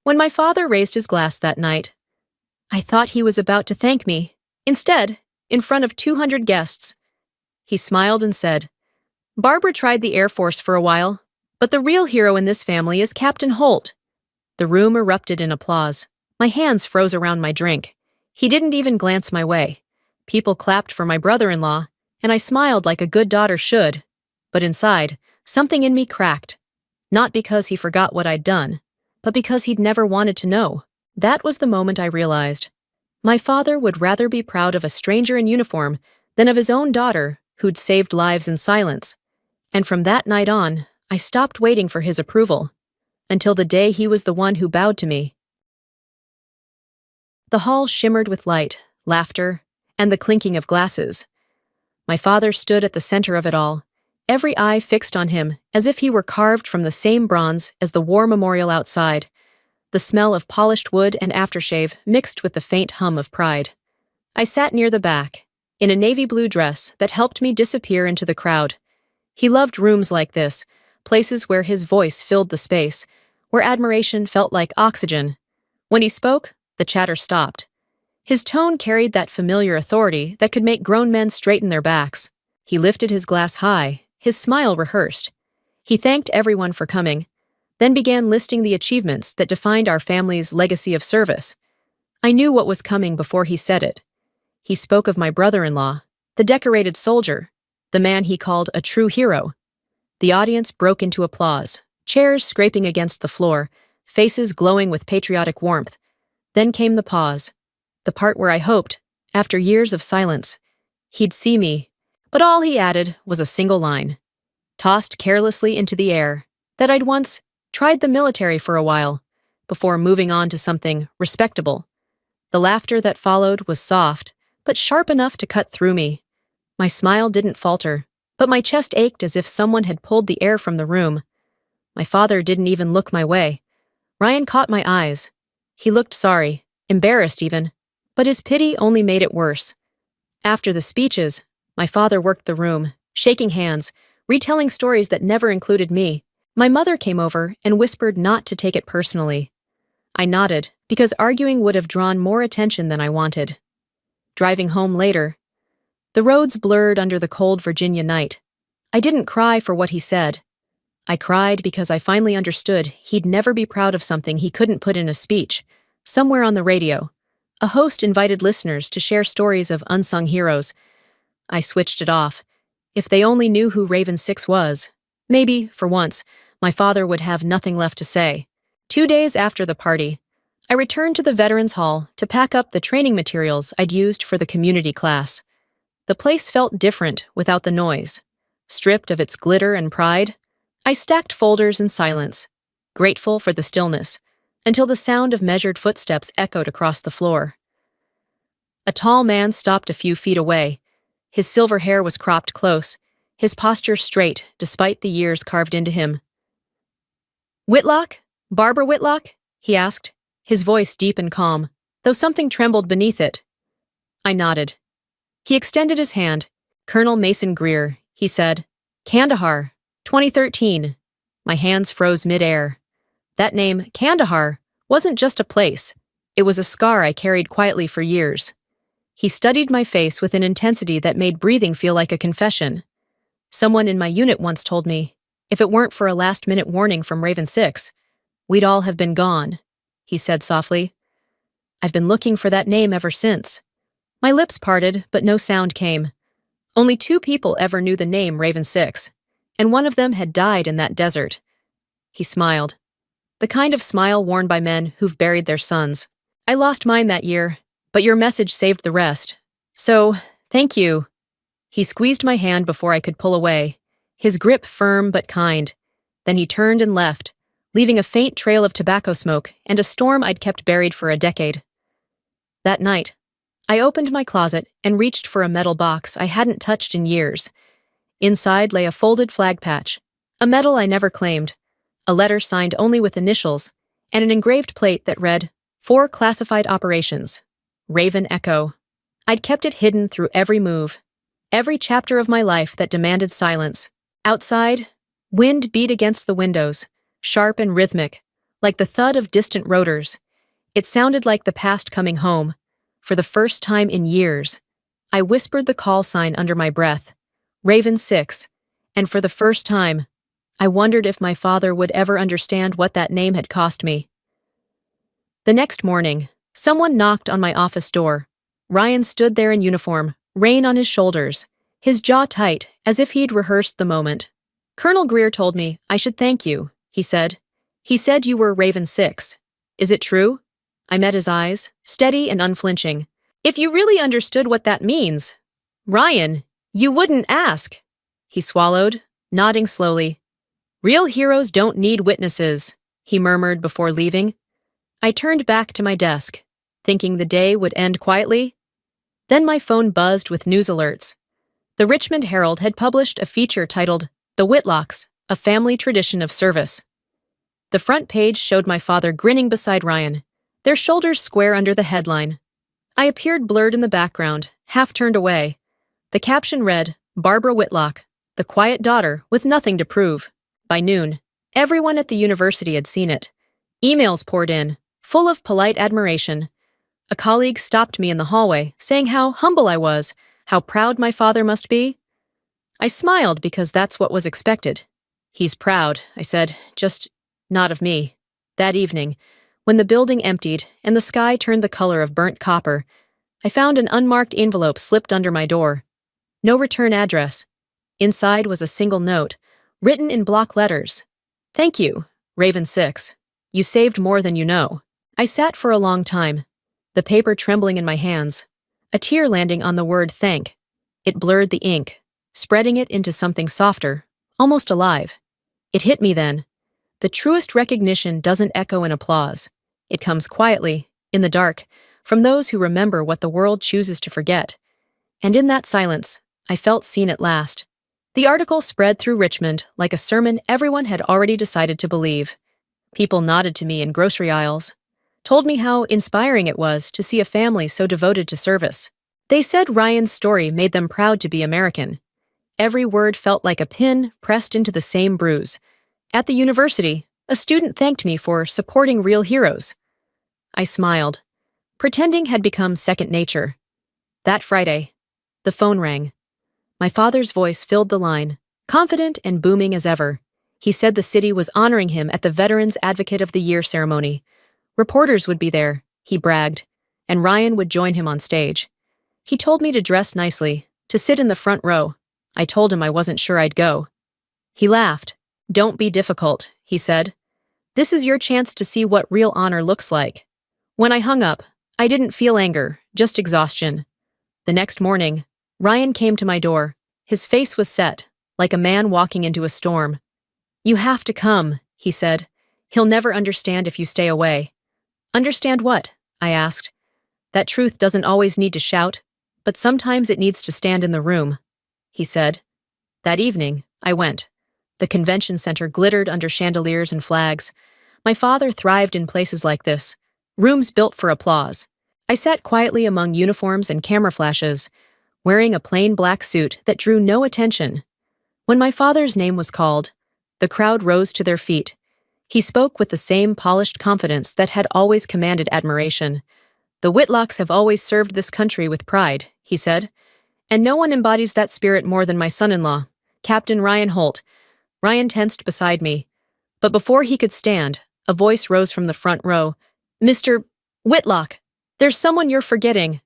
When my father raised his glass that night, I thought he was about to thank me. Instead, in front of 200 guests, he smiled and said, "Barbara tried the Air Force for a while, but the real hero in this family is Captain Holt." The room erupted in applause. My hands froze around my drink. He didn't even glance my way. People clapped for my brother-in-law, and I smiled like a good daughter should. But inside, something in me cracked. Not because he forgot what I'd done, but because he'd never wanted to know. That was the moment I realized. My father would rather be proud of a stranger in uniform than of his own daughter who'd saved lives in silence. And from that night on, I stopped waiting for his approval, until the day he was the one who bowed to me. The hall shimmered with light, laughter, and the clinking of glasses. My father stood at the center of it all, every eye fixed on him as if he were carved from the same bronze as the war memorial outside. The smell of polished wood and aftershave mixed with the faint hum of pride. I sat near the back, in a navy blue dress that helped me disappear into the crowd. He loved rooms like this, places where his voice filled the space, where admiration felt like oxygen. When he spoke, the chatter stopped. His tone carried that familiar authority that could make grown men straighten their backs. He lifted his glass high, his smile rehearsed. He thanked everyone for coming, then began listing the achievements that defined our family's legacy of service. I knew what was coming before he said it. He spoke of my brother-in-law, the decorated soldier, the man he called a true hero. The audience broke into applause, chairs scraping against the floor, faces glowing with patriotic warmth. Then came the pause, the part where I hoped, after years of silence, he'd see me, but all he added was a single line, tossed carelessly into the air, that I'd once tried the military for a while, before moving on to something respectable. The laughter that followed was soft, but sharp enough to cut through me. My smile didn't falter, but my chest ached as if someone had pulled the air from the room. My father didn't even look my way. Ryan caught my eyes. He looked sorry, embarrassed even, but his pity only made it worse. After the speeches, my father worked the room, shaking hands, retelling stories that never included me. My mother came over and whispered not to take it personally. I nodded, because arguing would have drawn more attention than I wanted. Driving home later, the roads blurred under the cold Virginia night. I didn't cry for what he said. I cried because I finally understood he'd never be proud of something he couldn't put in a speech. Somewhere on the radio, a host invited listeners to share stories of unsung heroes. I switched it off. If they only knew who Raven 6 was, maybe, for once, my father would have nothing left to say. 2 days after the party, I returned to the Veterans Hall to pack up the training materials I'd used for the community class. The place felt different without the noise. Stripped of its glitter and pride, I stacked folders in silence, grateful for the stillness, until the sound of measured footsteps echoed across the floor. A tall man stopped a few feet away. His silver hair was cropped close, his posture straight despite the years carved into him. "Whitlock? Barbara Whitlock?" he asked, his voice deep and calm, though something trembled beneath it. I nodded. He extended his hand. "Colonel Mason Greer," he said. "Kandahar, 2013. My hands froze mid-air. That name, Kandahar, wasn't just a place. It was a scar I carried quietly for years. He studied my face with an intensity that made breathing feel like a confession. Someone in my unit once told me, if it weren't for a last-minute warning from Raven 6, we'd all have been gone, he said softly. I've been looking for that name ever since. My lips parted, but no sound came. Only 2 people ever knew the name Raven 6, and one of them had died in that desert. He smiled. The kind of smile worn by men who've buried their sons. I lost mine that year, but your message saved the rest. So, thank you. He squeezed my hand before I could pull away, his grip firm but kind. Then he turned and left, leaving a faint trail of tobacco smoke and a storm I'd kept buried for a decade. That night, I opened my closet and reached for a metal box I hadn't touched in years. Inside lay a folded flag patch, a medal I never claimed, a letter signed only with initials, and an engraved plate that read, "For classified operations. Raven Echo." I'd kept it hidden through every move, every chapter of my life that demanded silence. Outside, wind beat against the windows, sharp and rhythmic, like the thud of distant rotors. It sounded like the past coming home. For the first time in years, I whispered the call sign under my breath, Raven 6, and for the first time, I wondered if my father would ever understand what that name had cost me. The next morning, someone knocked on my office door. Ryan stood there in uniform, rein on his shoulders, his jaw tight, as if he'd rehearsed the moment. "Colonel Greer told me I should thank you," he said. "He said you were Raven 6. Is it true?" I met his eyes, steady and unflinching. "If you really understood what that means, Ryan, you wouldn't ask." He swallowed, nodding slowly. "Real heroes don't need witnesses," he murmured before leaving. I turned back to my desk, thinking the day would end quietly. Then my phone buzzed with news alerts. The Richmond Herald had published a feature titled "The Whitlocks, A Family Tradition of Service." The front page showed my father grinning beside Ryan, their shoulders square under the headline. I appeared blurred in the background, half turned away. The caption read, "Barbara Whitlock, the quiet daughter with nothing to prove." By noon, everyone at the university had seen it. Emails poured in, full of polite admiration. A colleague stopped me in the hallway, saying how humble I was, how proud my father must be. I smiled because that's what was expected. "He's proud," I said, "just not of me." That evening, when the building emptied and the sky turned the color of burnt copper, I found an unmarked envelope slipped under my door. No return address. Inside was a single note, written in block letters. "Thank you, Raven 6. You saved more than you know." I sat for a long time, the paper trembling in my hands, a tear landing on the word thank. It blurred the ink, spreading it into something softer, almost alive. It hit me then. The truest recognition doesn't echo in applause. It comes quietly, in the dark, from those who remember what the world chooses to forget. And in that silence, I felt seen at last. The article spread through Richmond like a sermon everyone had already decided to believe. People nodded to me in grocery aisles, told me how inspiring it was to see a family so devoted to service. They said Ryan's story made them proud to be American. Every word felt like a pin pressed into the same bruise. At the university, a student thanked me for supporting real heroes. I smiled. Pretending had become second nature. That Friday, the phone rang. My father's voice filled the line, confident and booming as ever. He said the city was honoring him at the Veterans Advocate of the Year ceremony. Reporters would be there, he bragged, and Ryan would join him on stage. He told me to dress nicely, to sit in the front row. I told him I wasn't sure I'd go. He laughed. "Don't be difficult," he said. "This is your chance to see what real honor looks like." When I hung up, I didn't feel anger, just exhaustion. The next morning, Ryan came to my door. His face was set, like a man walking into a storm. "You have to come," he said. "He'll never understand if you stay away." "Understand what?" I asked. "That truth doesn't always need to shout, but sometimes it needs to stand in the room," he said. That evening, I went. The convention center glittered under chandeliers and flags. My father thrived in places like this, rooms built for applause. I sat quietly among uniforms and camera flashes, wearing a plain black suit that drew no attention. When my father's name was called, the crowd rose to their feet. He spoke with the same polished confidence that had always commanded admiration. "The Whitlocks have always served this country with pride," he said, "and no one embodies that spirit more than my son-in-law, Captain Ryan Holt." Ryan tensed beside me, but before he could stand, a voice rose from the front row. "Mr. Whitlock, there's someone you're forgetting."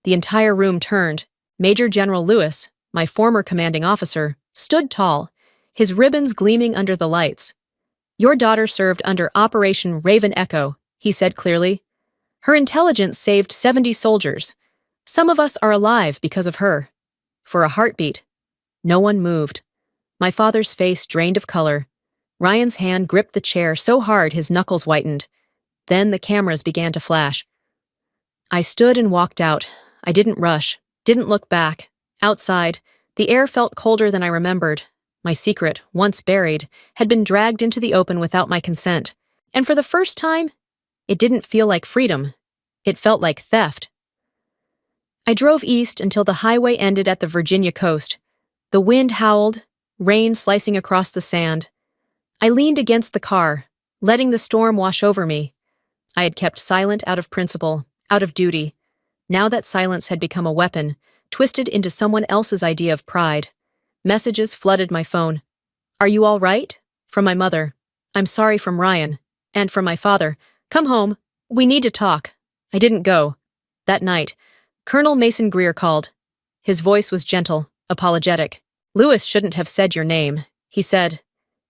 The entire room turned. Major General Lewis, my former commanding officer, stood tall, his ribbons gleaming under the lights. "Your daughter served under Operation Raven Echo," he said clearly. "Her intelligence saved 70 soldiers. Some of us are alive because of her." For a heartbeat, no one moved. My father's face drained of color. Ryan's hand gripped the chair so hard his knuckles whitened. Then the cameras began to flash. I stood and walked out. I didn't rush, didn't look back. Outside, the air felt colder than I remembered. My secret, once buried, had been dragged into the open without my consent. And for the first time, it didn't feel like freedom. It felt like theft. I drove east until the highway ended at the Virginia coast. The wind howled, rain slicing across the sand. I leaned against the car, letting the storm wash over me. I had kept silent out of principle, out of duty. Now that silence had become a weapon, twisted into someone else's idea of pride. Messages flooded my phone. "Are you all right?" From my mother. "I'm sorry," from Ryan. And from my father. "Come home. We need to talk." I didn't go. That night, Colonel Mason Greer called. His voice was gentle, apologetic. "Lewis shouldn't have said your name," he said.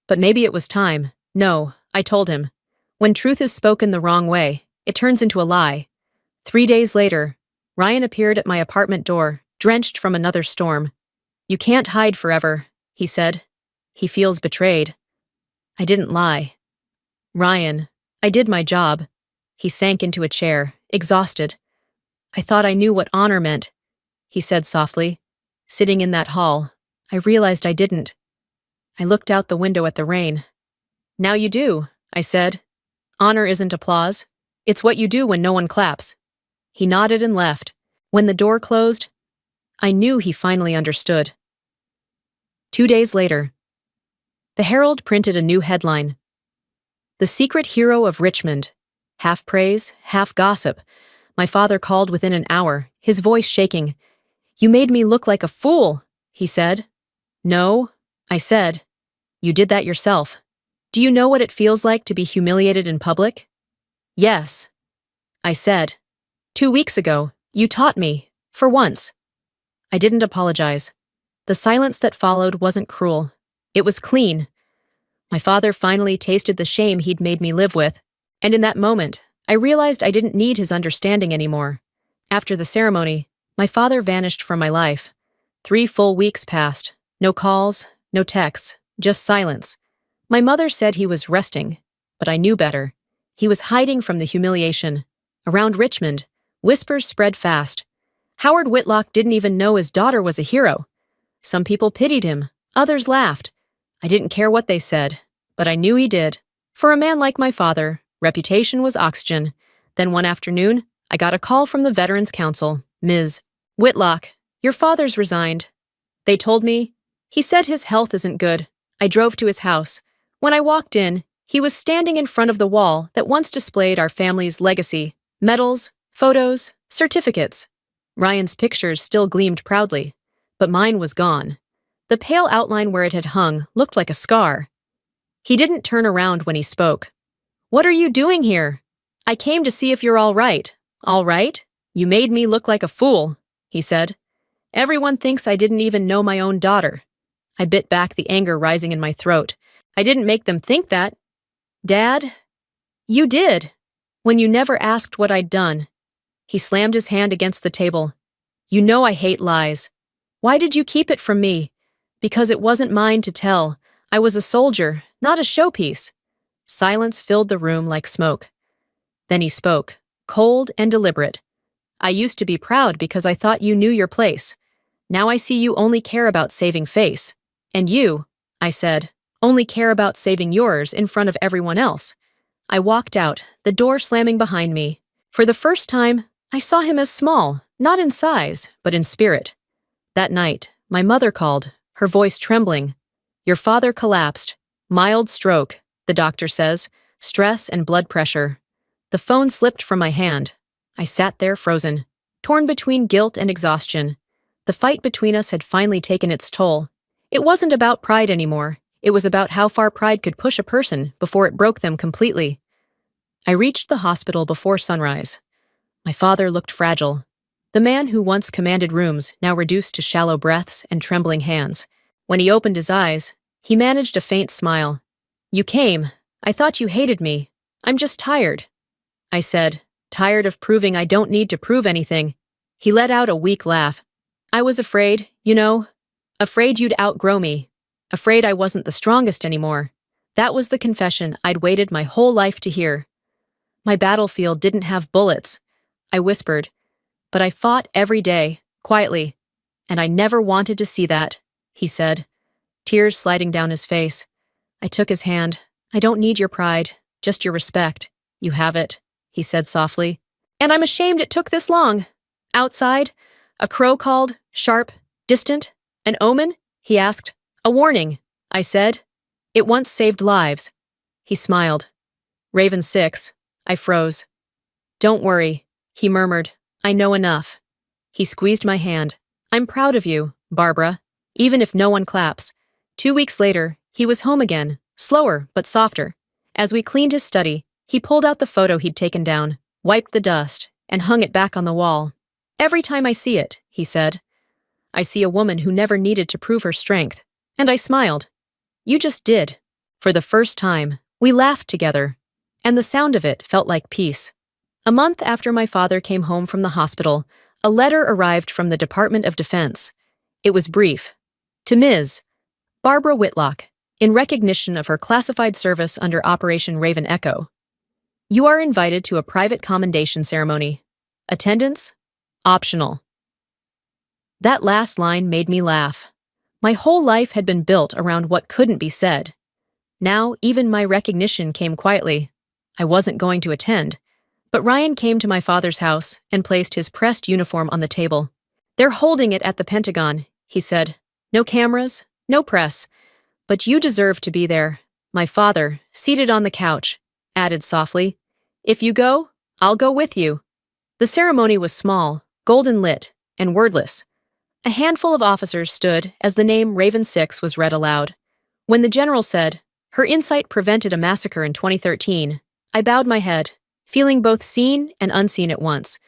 "But maybe it was time." "No," I told him. "When truth is spoken the wrong way, it turns into a lie." 3 days later, Ryan appeared at my apartment door, drenched from another storm. "You can't hide forever," he said. "He feels betrayed." I didn't lie. "Ryan, I did my job." He sank into a chair, exhausted. "I thought I knew what honor meant," he said softly. Sitting in that hall, I realized I didn't. I looked out the window at the rain. "Now you do," I said. "Honor isn't applause. It's what you do when no one claps." He nodded and left. When the door closed, I knew he finally understood. 2 days later, the Herald printed a new headline. "The Secret Hero of Richmond." Half praise, half gossip. My father called within an hour, his voice shaking. "You made me look like a fool," he said. "No," I said. "You did that yourself. Do you know what it feels like to be humiliated in public?" "Yes," I said. "2 weeks ago, you taught me, for once." I didn't apologize. The silence that followed wasn't cruel. It was clean. My father finally tasted the shame he'd made me live with, and in that moment, I realized I didn't need his understanding anymore. After the ceremony, my father vanished from my life. 3 full weeks passed. No calls, no texts, just silence. My mother said he was resting, but I knew better. He was hiding from the humiliation. Around Richmond, whispers spread fast. Howard Whitlock didn't even know his daughter was a hero. Some people pitied him, others laughed. I didn't care what they said, but I knew he did. For a man like my father, reputation was oxygen. Then one afternoon, I got a call from the Veterans Council. "Ms. Whitlock, your father's resigned." They told me. He said his health isn't good. I drove to his house. When I walked in, he was standing in front of the wall that once displayed our family's legacy. Medals, photos, certificates. Ryan's pictures still gleamed proudly, but mine was gone. The pale outline where it had hung looked like a scar. He didn't turn around when he spoke. "What are you doing here?" "I came to see if you're all right." "All right? You made me look like a fool," he said. "Everyone thinks I didn't even know my own daughter." I bit back the anger rising in my throat. "I didn't make them think that." "Dad, you did, when you never asked what I'd done." He slammed his hand against the table. "You know I hate lies. Why did you keep it from me?" "Because it wasn't mine to tell. I was a soldier, not a showpiece." Silence filled the room like smoke. Then he spoke, cold and deliberate. "I used to be proud because I thought you knew your place. Now I see you only care about saving face. And you," I said, "only care about saving yours in front of everyone else." I walked out, the door slamming behind me. For the first time, I saw him as small, not in size, but in spirit. That night, my mother called, her voice trembling. "Your father collapsed. Mild stroke, the doctor says. Stress and blood pressure." The phone slipped from my hand. I sat there frozen, torn between guilt and exhaustion. The fight between us had finally taken its toll. It wasn't about pride anymore. It was about how far pride could push a person before it broke them completely. I reached the hospital before sunrise. My father looked fragile. The man who once commanded rooms now reduced to shallow breaths and trembling hands. When he opened his eyes, he managed a faint smile. "You came. I thought you hated me. I'm just tired." I said, "Tired of proving I don't need to prove anything." He let out a weak laugh. "I was afraid, you know. Afraid you'd outgrow me. Afraid I wasn't the strongest anymore." That was the confession I'd waited my whole life to hear. "My battlefield didn't have bullets," I whispered. "But I fought every day, quietly. And I never wanted to see that," he said, tears sliding down his face. I took his hand. "I don't need your pride, just your respect. You have it," he said softly. "And I'm ashamed it took this long." Outside, a crow called, sharp, distant. "An omen?" he asked. "A warning," I said. "It once saved lives." He smiled. Raven 6. I froze. Don't worry, he murmured. I know enough. He squeezed my hand. I'm proud of you, Barbara, even if no one claps. 2 weeks later, he was home again, slower but softer. As we cleaned his study, he pulled out the photo he'd taken down, wiped the dust, and hung it back on the wall. Every time I see it, he said, I see a woman who never needed to prove her strength. And I smiled. You just did. For the first time, we laughed together, and the sound of it felt like peace. A month after my father came home from the hospital, a letter arrived from the Department of Defense. It was brief. To Ms. Barbara Whitlock, in recognition of her classified service under Operation Raven Echo. You are invited to a private commendation ceremony. Attendance? Optional. That last line made me laugh. My whole life had been built around what couldn't be said. Now, even my recognition came quietly. I wasn't going to attend. But Ryan came to my father's house and placed his pressed uniform on the table. They're holding it at the Pentagon, he said. No cameras, no press. But you deserve to be there. My father, seated on the couch, added softly, If you go, I'll go with you. The ceremony was small, golden lit, and wordless. A handful of officers stood as the name Raven 6 was read aloud. When the general said, Her insight prevented a massacre in 2013, I bowed my head, feeling both seen and unseen at once.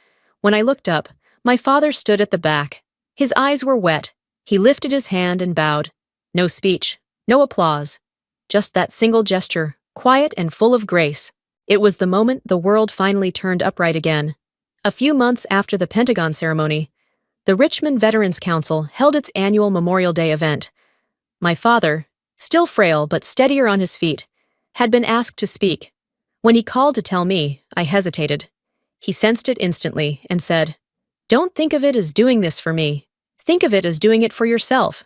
When I looked up, my father stood at the back. His eyes were wet. He lifted his hand and bowed. No speech, no applause. Just that single gesture, quiet and full of grace. It was the moment the world finally turned upright again. A few months after the Pentagon ceremony, the Richmond Veterans Council held its annual Memorial Day event. My father, still frail but steadier on his feet, had been asked to speak. When he called to tell me, I hesitated. He sensed it instantly and said, Don't think of it as doing this for me. Think of it as doing it for yourself.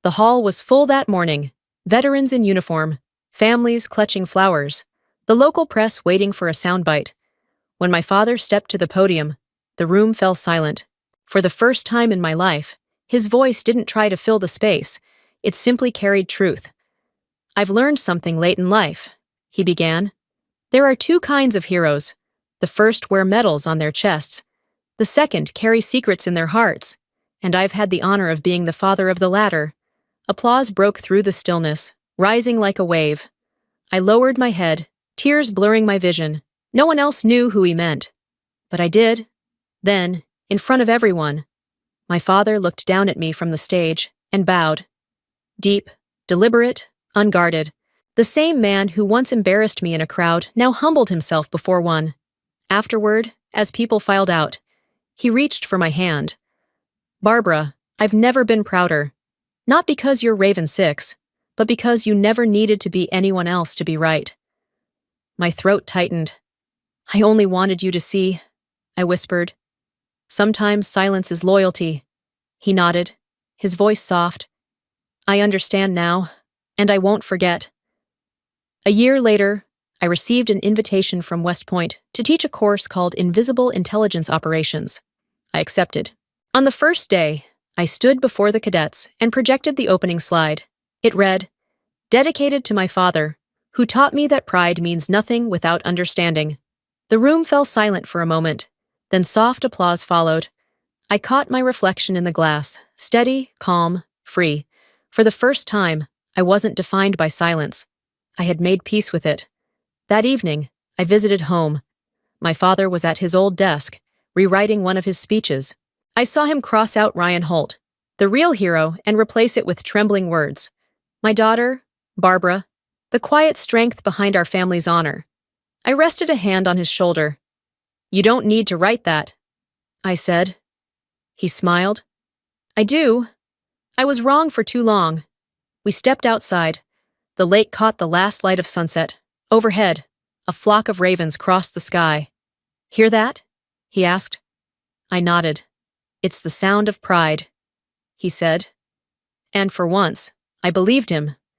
The hall was full that morning, veterans in uniform, families clutching flowers, the local press waiting for a soundbite. When my father stepped to the podium, the room fell silent. For the first time in my life, his voice didn't try to fill the space. It simply carried truth. I've learned something late in life, he began. There are two kinds of heroes. The first wear medals on their chests. The second carry secrets in their hearts. And I've had the honor of being the father of the latter. Applause broke through the stillness, rising like a wave. I lowered my head, tears blurring my vision. No one else knew who he meant. But I did. Then, in front of everyone, my father looked down at me from the stage and bowed. Deep, deliberate, unguarded. The same man who once embarrassed me in a crowd now humbled himself before one. Afterward, as people filed out, he reached for my hand. Barbara, I've never been prouder. Not because you're Raven 6, but because you never needed to be anyone else to be right. My throat tightened. I only wanted you to see, I whispered. Sometimes silence is loyalty. He nodded, his voice soft. I understand now, and I won't forget. A year later, I received an invitation from West Point to teach a course called Invisible Intelligence Operations. I accepted. On the first day, I stood before the cadets and projected the opening slide. It read, Dedicated to my father, who taught me that pride means nothing without understanding. The room fell silent for a moment, then soft applause followed. I caught my reflection in the glass, steady, calm, free. For the first time, I wasn't defined by silence. I had made peace with it. That evening, I visited home. My father was at his old desk, rewriting one of his speeches. I saw him cross out Ryan Holt, the real hero, and replace it with trembling words. My daughter, Barbara, the quiet strength behind our family's honor. I rested a hand on his shoulder. You don't need to write that, I said. He smiled. I do. I was wrong for too long. We stepped outside. The lake caught the last light of sunset. Overhead, a flock of ravens crossed the sky. Hear that? He asked. I nodded. It's the sound of pride, he said. And for once, I believed him.